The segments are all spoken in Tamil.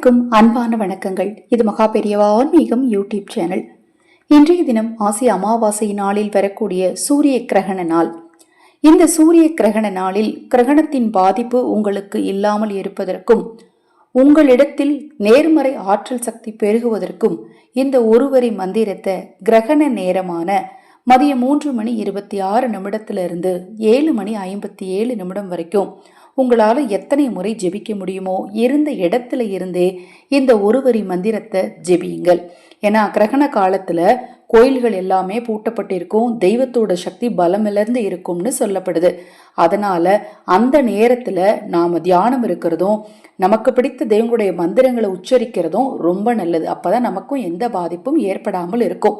அனைவருக்கும் அன்பான வணக்கங்கள். இது மகா பெரியவா ஆன்மீகம் யூடியூப் சேனல். இன்றைய தினம் ஆசி அமாவாசை நாளில் வரக்கூடிய சூரிய கிரகண நாள். இந்த சூரிய கிரகண நாளில் கிரகணத்தின் பாதிப்பு உங்களுக்கு இல்லாமல் இருப்பதற்கும் உங்களிடத்தில் நேர்மறை ஆற்றல் சக்தி பெருகுவதற்கும் இந்த ஒருவரி மந்திரத்தை கிரகண நேரமான மதியம் 3:26 7:57 வரைக்கும் உங்களால் எத்தனை முறை ஜெபிக்க முடியுமோ இருந்த இடத்துல இருந்தே இந்த ஒருவரி மந்திரத்தை ஜெபியுங்கள். ஏன்னா கிரகண காலத்துல கோயில்கள் எல்லாமே பூட்டப்பட்டிருக்கும், தெய்வத்தோட சக்தி பலமிழந்து இருக்கும்னு சொல்லப்படுது. அதனால அந்த நேரத்துல நாம தியானம் இருக்கிறதும் நமக்கு பிடித்த தெய்வங்களுடைய மந்திரங்களை உச்சரிக்கிறதும் ரொம்ப நல்லது. அப்பதான் நமக்கும் எந்த பாதிப்பும் ஏற்படாமல் இருக்கும்.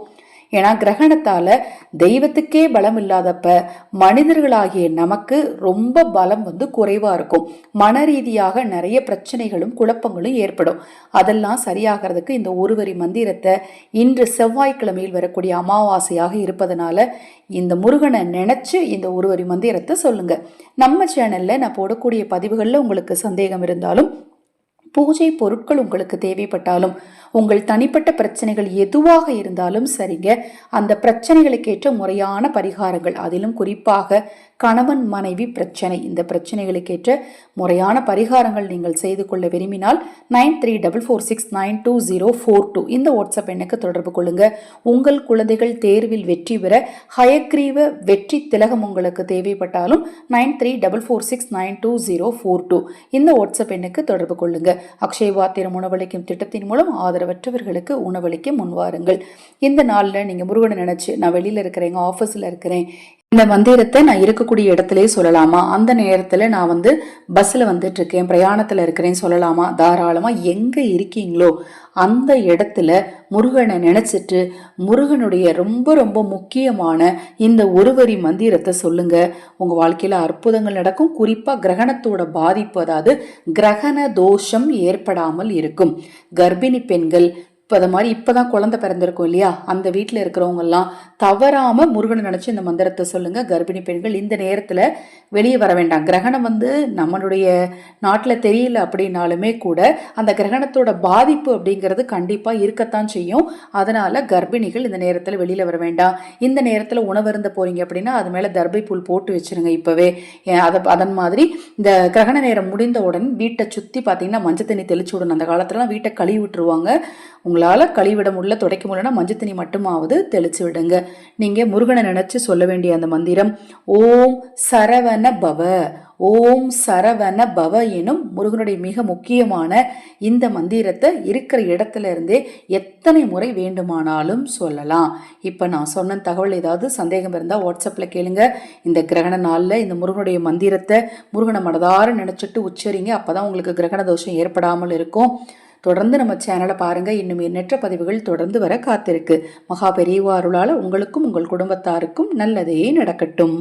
ஏன்னா கிரகணத்தால தெய்வத்துக்கே பலம் இல்லாதப்ப மனிதர்களாகிய நமக்கு ரொம்ப பலம் குறைவா இருக்கும். மன ரீதியாக நிறைய பிரச்சனைகளும் குழப்பங்களும் ஏற்படும். அதெல்லாம் சரியாகிறதுக்கு இந்த ஒருவரி மந்திரத்தை இன்று செவ்வாய்க்கிழமையில் வரக்கூடிய அமாவாசையாக இருப்பதனால இந்த முருகனை நினைச்சு இந்த ஒருவரி மந்திரத்தை சொல்லுங்க. நம்ம சேனல்ல நான் போடக்கூடிய பதிவுகள்ல உங்களுக்கு சந்தேகம் இருந்தாலும், பூஜை பொருட்கள் உங்களுக்கு தேவைப்பட்டாலும், உங்கள் தனிப்பட்ட பிரச்சனைகள் எதுவாக இருந்தாலும் சரிங்க, அந்த பிரச்சனைகளுக்கேற்ற முறையான பரிகாரங்கள், அதிலும் குறிப்பாக கணவன் மனைவி பிரச்சனை, இந்த பிரச்சனைகளுக்கேற்ற முறையான பரிகாரங்கள் நீங்கள் செய்து கொள்ள விரும்பினால் 9344692042 இந்த வாட்ஸ்அப் எண்ணுக்கு தொடர்பு கொள்ளுங்க. உங்கள் குழந்தைகள் தேர்வில் வெற்றி பெற ஹயக்ரீவ வெற்றி திலகம் உங்களுக்கு தேவைப்பட்டாலும் 9344692042 இந்த வாட்ஸ்அப் எண்ணுக்கு தொடர்பு கொள்ளுங்க. அக்ஷயவாத்திரம் உணவளிக்கும் திட்டத்தின் மூலம் ஆதரவற்றவர்களுக்கு உணவளிக்க முன்வாருங்கள். இந்த நாளில் நீங்கள் முருகனை நினைச்சு, நான் வெளியில இருக்கிறேன், ஆஃபீஸில் இருக்கிறேன், இந்த மந்திரத்தை நான் இருக்கக்கூடிய இடத்துல சொல்லலாமா, அந்த நேரத்துல நான் பஸ்ல வந்துட்டு இருக்கேன், பிரயாணத்துல இருக்கிறேன் சொல்லலாமா, தாராளமா எங்க இருக்கீங்களோ அந்த இடத்துல முருகனை நினைச்சிட்டு முருகனுடைய ரொம்ப ரொம்ப முக்கியமான இந்த ஒருவரி மந்திரத்தை சொல்லுங்க. உங்க வாழ்க்கையில அற்புதங்கள் நடக்கும். குறிப்பா கிரகணத்தோட பாதிப்பு, அதாவது கிரகண தோஷம் ஏற்படாமல் இருக்கும். கர்ப்பிணி பெண்கள், இப்போ அதை மாதிரி இப்போதான் குழந்தை பிறந்திருக்கும் இல்லையா, அந்த வீட்டில் இருக்கிறவங்க எல்லாம் தவறாம முருகனை நினைச்சு இந்த மந்திரத்தை சொல்லுங்க. கர்ப்பிணி பெண்கள் இந்த நேரத்தில் வெளியே வர வேண்டாம். கிரகணம் நம்மளுடைய நாட்டில் தெரியல அப்படின்னாலுமே கூட அந்த கிரகணத்தோட பாதிப்பு அப்படிங்கிறது கண்டிப்பாக இருக்கத்தான் செய்யும். அதனால கர்ப்பிணிகள் இந்த நேரத்தில் வெளியில வர வேண்டாம். இந்த நேரத்தில் உணவு இருந்த போறீங்க அப்படின்னா அது மேலே தர்பை புல் போட்டு வச்சிருங்க இப்பவே. அதன் மாதிரி இந்த கிரகண நேரம் முடிந்தவுடன் வீட்டை சுற்றி பார்த்தீங்கன்னா மஞ்சள் தண்ணி தெளிச்சு விடணும். அந்த காலத்துலலாம் வீட்டை கழுவி விட்டுருவாங்க. உங்களால் கழிவிட முடியல, துடைக்க முடியலன்னா மஞ்சள் தண்ணி மட்டுமாவது தெளிச்சு விடுங்க. நீங்க முருகனை நினைச்சு சொல்ல வேண்டிய அந்த மந்திரம் ஓம் சரவண பவ, ஓம் சரவண பவ எனும் முருகனுடைய மிக முக்கியமான இந்த மந்திரத்தை இருக்கிற இடத்துல இருந்தே எத்தனை முறை வேண்டுமானாலும் சொல்லலாம். இப்ப நான் சொன்ன தகவல் ஏதாவது சந்தேகம் இருந்தால் வாட்ஸ்அப்ல கேளுங்க. இந்த கிரகண நாள்ல இந்த முருகனுடைய மந்திரத்தை முருகனை மனதார நினைச்சிட்டு உச்சரிங்க. அப்பதான் உங்களுக்கு கிரகண தோஷம் ஏற்படாமல் இருக்கும். தொடர்ந்து நம்ம சேனலை பாருங்க. இன்னும் எண்ணற்ற பதிவுகள் தொடர்ந்து வர காத்திருக்கு. மகா பெரியவா அருளால உங்களுக்கும் உங்கள் குடும்பத்தாருக்கும் நல்லதே நடக்கட்டும்.